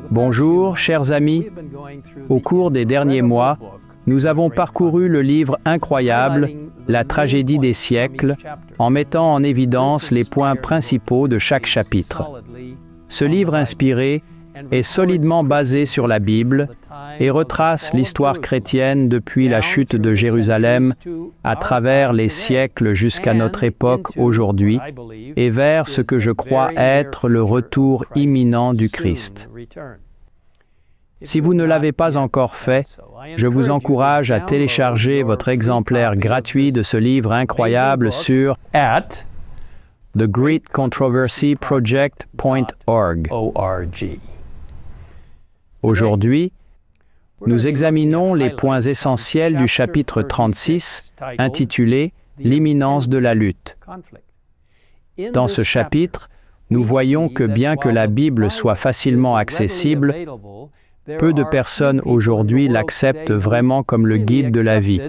Bonjour, chers amis. Au cours des derniers mois, nous avons parcouru le livre incroyable, La tragédie des siècles, en mettant en évidence les points principaux de chaque chapitre. Ce livre inspiré est solidement basé sur la Bible et retrace l'histoire chrétienne depuis la chute de Jérusalem à travers les siècles jusqu'à notre époque aujourd'hui et vers ce que je crois être le retour imminent du Christ. Si vous ne l'avez pas encore fait, je vous encourage à télécharger votre exemplaire gratuit de ce livre incroyable sur thegreatcontroversyproject.org. Aujourd'hui, nous examinons les points essentiels du chapitre 36, intitulé « L'imminence de la lutte ». Dans ce chapitre, nous voyons que bien que la Bible soit facilement accessible, peu de personnes aujourd'hui l'acceptent vraiment comme le guide de la vie.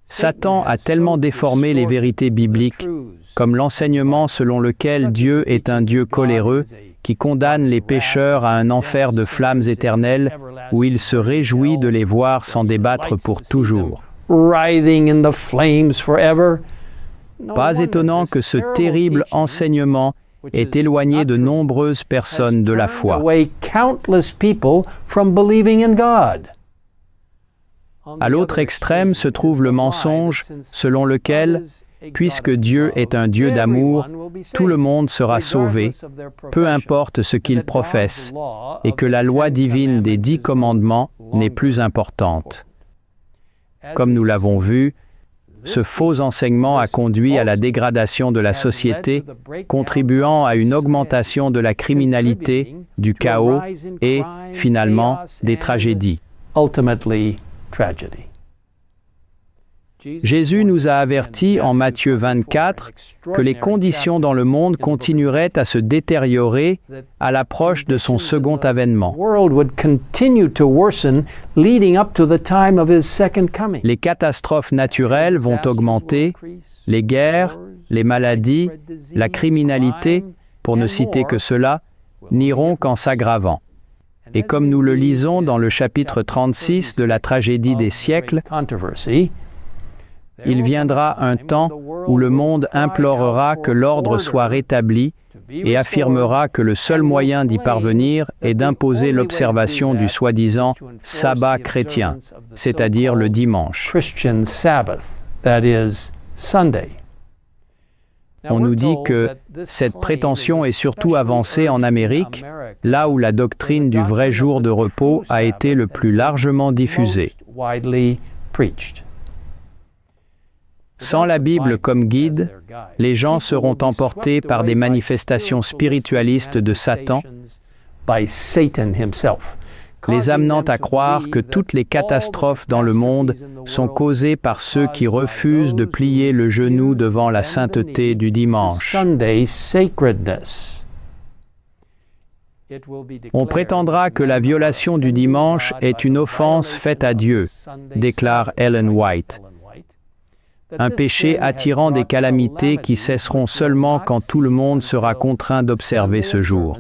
Satan a tellement déformé les vérités bibliques, comme l'enseignement selon lequel Dieu est un Dieu coléreux qui condamne les pécheurs à un enfer de flammes éternelles où il se réjouit de les voir s'en débattre pour toujours. Pas étonnant que ce terrible enseignement ait éloigné de nombreuses personnes de la foi. À l'autre extrême se trouve le mensonge selon lequel, puisque Dieu est un Dieu d'amour, tout le monde sera sauvé, peu importe ce qu'il professe, et que la loi divine des 10 commandements n'est plus importante. Comme nous l'avons vu, ce faux enseignement a conduit à la dégradation de la société, contribuant à une augmentation de la criminalité, du chaos et, finalement, des tragédies. Jésus nous a avertis en Matthieu 24 que les conditions dans le monde continueraient à se détériorer à l'approche de son second avènement. Les catastrophes naturelles vont augmenter, les guerres, les maladies, la criminalité, pour ne citer que cela, n'iront qu'en s'aggravant. Et comme nous le lisons dans le chapitre 36 de la tragédie des siècles, il viendra un temps où le monde implorera que l'ordre soit rétabli et affirmera que le seul moyen d'y parvenir est d'imposer l'observation du soi-disant sabbat chrétien, c'est-à-dire le dimanche. On nous dit que cette prétention est surtout avancée en Amérique, là où la doctrine du vrai jour de repos a été le plus largement diffusée. Sans la Bible comme guide, les gens seront emportés par des manifestations spiritualistes de Satan, les amenant à croire que toutes les catastrophes dans le monde sont causées par ceux qui refusent de plier le genou devant la sainteté du dimanche. On prétendra que la violation du dimanche est une offense faite à Dieu, déclare Ellen White. Un péché attirant des calamités qui cesseront seulement quand tout le monde sera contraint d'observer ce jour.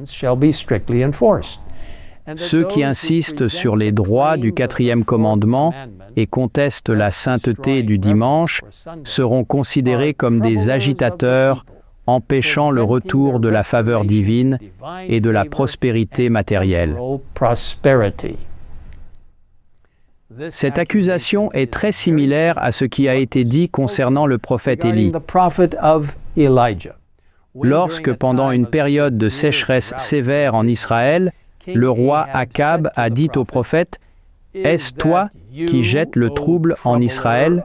Ceux qui insistent sur les droits du 4e commandement et contestent la sainteté du dimanche seront considérés comme des agitateurs empêchant le retour de la faveur divine et de la prospérité matérielle. Cette accusation est très similaire à ce qui a été dit concernant le prophète Élie. Lorsque, pendant une période de sécheresse sévère en Israël, le roi Akab a dit au prophète « Est-ce toi qui jettes le trouble en Israël ?»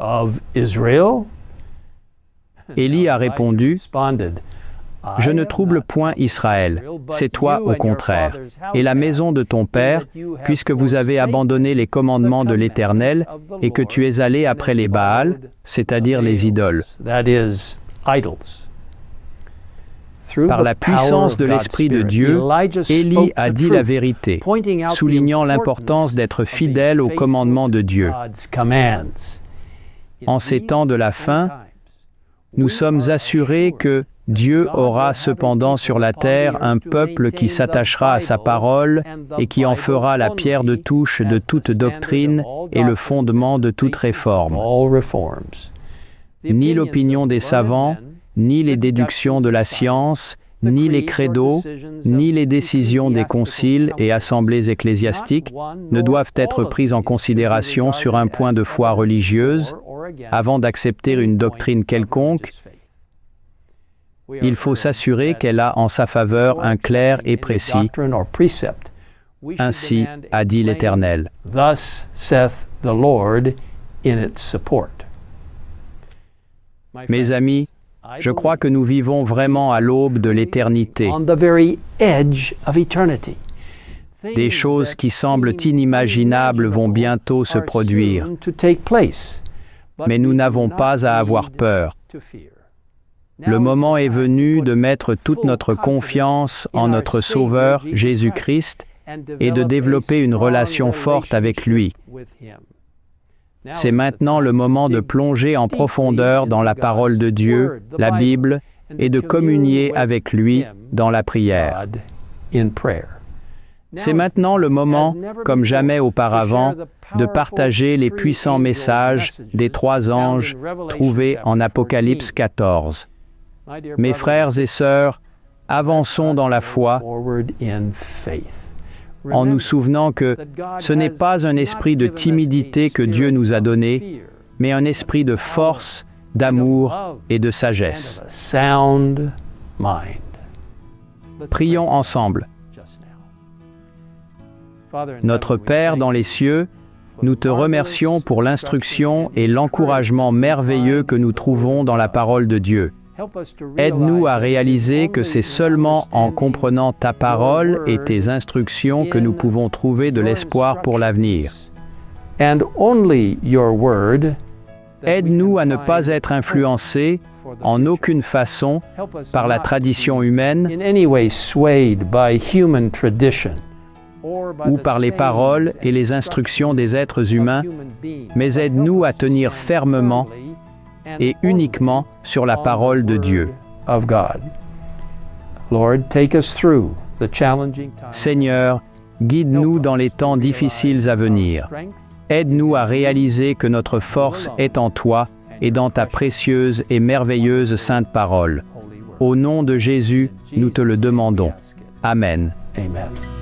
Élie a répondu « Je ne trouble point Israël, c'est toi au contraire, et la maison de ton père, puisque vous avez abandonné les commandements de l'Éternel et que tu es allé après les Baals, c'est-à-dire les idoles. » Par la puissance de l'Esprit de Dieu, Élie a dit la vérité, soulignant l'importance d'être fidèle aux commandements de Dieu. En ces temps de la fin, nous sommes assurés que, Dieu aura cependant sur la terre un peuple qui s'attachera à sa parole et qui en fera la pierre de touche de toute doctrine et le fondement de toute réforme. Ni l'opinion des savants, ni les déductions de la science, ni les credos, ni les décisions des conciles et assemblées ecclésiastiques ne doivent être prises en considération sur un point de foi religieuse avant d'accepter une doctrine quelconque. Il faut s'assurer qu'elle a en sa faveur un clair et précis. Ainsi a dit l'Éternel. Mes amis, je crois que nous vivons vraiment à l'aube de l'éternité. Des choses qui semblent inimaginables vont bientôt se produire. Mais nous n'avons pas à avoir peur. Le moment est venu de mettre toute notre confiance en notre Sauveur, Jésus-Christ, et de développer une relation forte avec lui. C'est maintenant le moment de plonger en profondeur dans la parole de Dieu, la Bible, et de communier avec lui dans la prière. C'est maintenant le moment, comme jamais auparavant, de partager les puissants messages des 3 anges trouvés en Apocalypse 14. Mes frères et sœurs, avançons dans la foi en nous souvenant que ce n'est pas un esprit de timidité que Dieu nous a donné, mais un esprit de force, d'amour et de sagesse. Prions ensemble. Notre Père dans les cieux, nous te remercions pour l'instruction et l'encouragement merveilleux que nous trouvons dans la parole de Dieu. Aide-nous à réaliser que c'est seulement en comprenant ta parole et tes instructions que nous pouvons trouver de l'espoir pour l'avenir. Aide-nous à ne pas être influencés en aucune façon par la tradition humaine ou par les paroles et les instructions des êtres humains, mais aide-nous à tenir fermement et uniquement sur la parole de Dieu. Seigneur, guide-nous dans les temps difficiles à venir. Aide-nous à réaliser que notre force est en toi et dans ta précieuse et merveilleuse sainte parole. Au nom de Jésus, nous te le demandons. Amen. Amen.